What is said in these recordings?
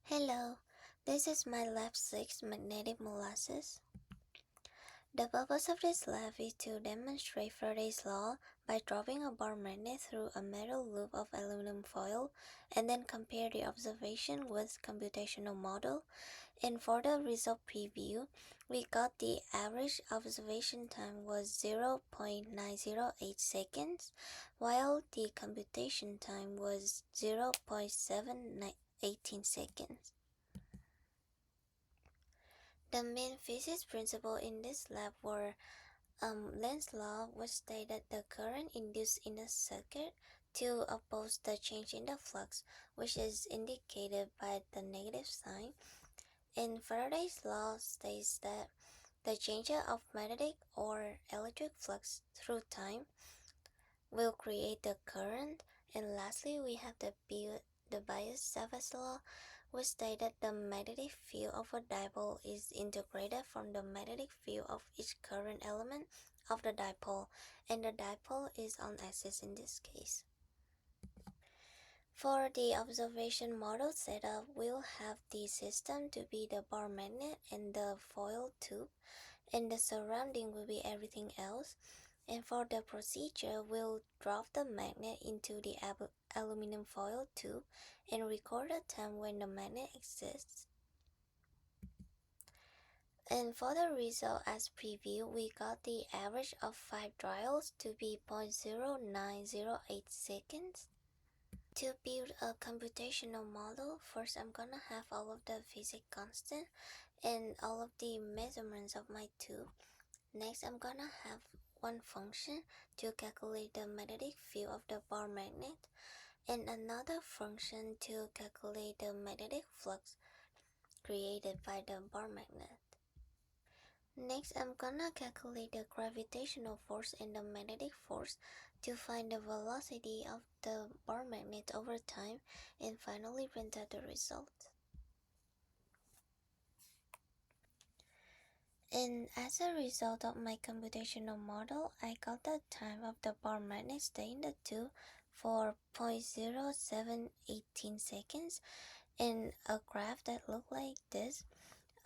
Hello, this is my lab06 magnetic molasses. The purpose of this lab is to demonstrate Faraday's law by dropping a bar magnet through a metal loop of aluminum foil and then compare the observation with computational model. And for the result preview, we got the average observation time was 0.908 seconds, while the computation time was 0.718 seconds. The main physics principle in this lab were Lenz's law, which stated the current induced in a circuit to oppose the change in the flux, which is indicated by the negative sign. And Faraday's law states that the change of magnetic or electric flux through time will create the current. And lastly, we have the PHYS law, which stated the magnetic field of a dipole is integrated from the magnetic field of each current element of the dipole, and the dipole is on axis in this case. For the observation model setup, we'll have the system to be the bar magnet and the foil tube, and the surrounding will be everything else. And for the procedure, we'll drop the magnet into the aluminum foil tube and record the time when the magnet exists. And for the result as preview, we got the average of 5 trials to be 0.0908 seconds. To build a computational model, first I'm gonna have all of the physics constant and all of the measurements of my tube. Next, I'm gonna have one function to calculate the magnetic field of the bar magnet and another function to calculate the magnetic flux created by the bar magnet. Next, I'm gonna calculate the gravitational force and the magnetic force to find the velocity of the bar magnet over time and finally render the result. And as a result of my computational model, I got the time of the bar magnet staying in the tube for 0.0718 seconds in a graph that looked like this.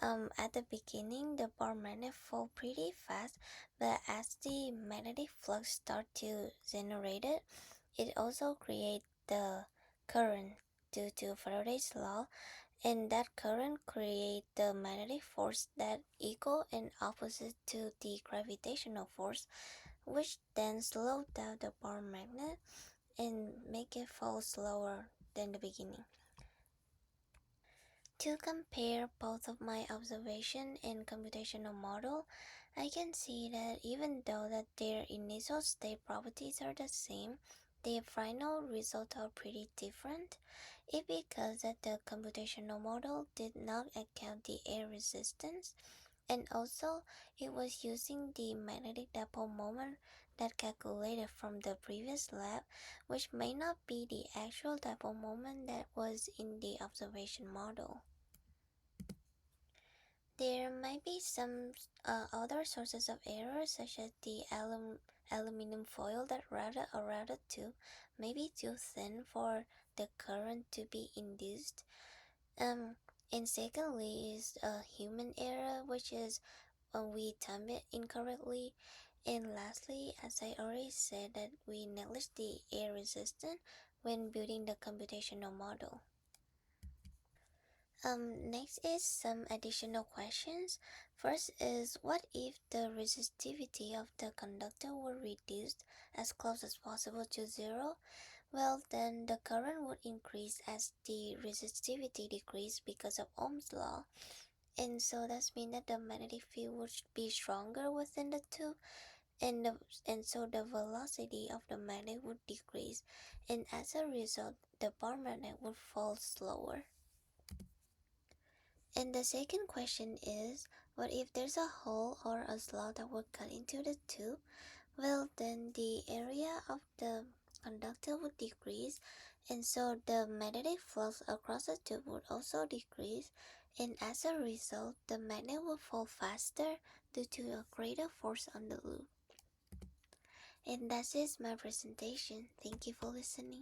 At the beginning, the bar magnet fall pretty fast, but as the magnetic flux start to generate it also create the current due to Faraday's law, and that current create the magnetic force that equal and opposite to the gravitational force, which then slow down the bar magnet and make it fall slower than the beginning. To compare both of my observation and computational model, I can see that even though that their initial state properties are the same, their final results are pretty different. It's because that the computational model did not account the air resistance, and also it was using the magnetic dipole moment that calculated from the previous lab, which may not be the actual dipole moment that was in the observation model. There might be some other sources of error, such as the aluminum foil that routed around the tube may be too thin for the current to be induced. And secondly is a human error, which is when we time it incorrectly. And lastly, as I already said, that we neglected the air resistance when building the computational model. Next is some additional questions. First is, what if the resistivity of the conductor were reduced as close as possible to zero? Well, then the current would increase as the resistivity decreased because of Ohm's law. And so that means that the magnetic field would be stronger within the tube, and so the velocity of the magnet would decrease, and as a result, the bar magnet would fall slower. And the second question is, what if there's a hole or a slot that would cut into the tube? Well, then the area of the conductor would decrease, and so the magnetic flux across the tube would also decrease, and as a result, the magnet will fall faster due to a greater force on the loop. And that is my presentation. Thank you for listening.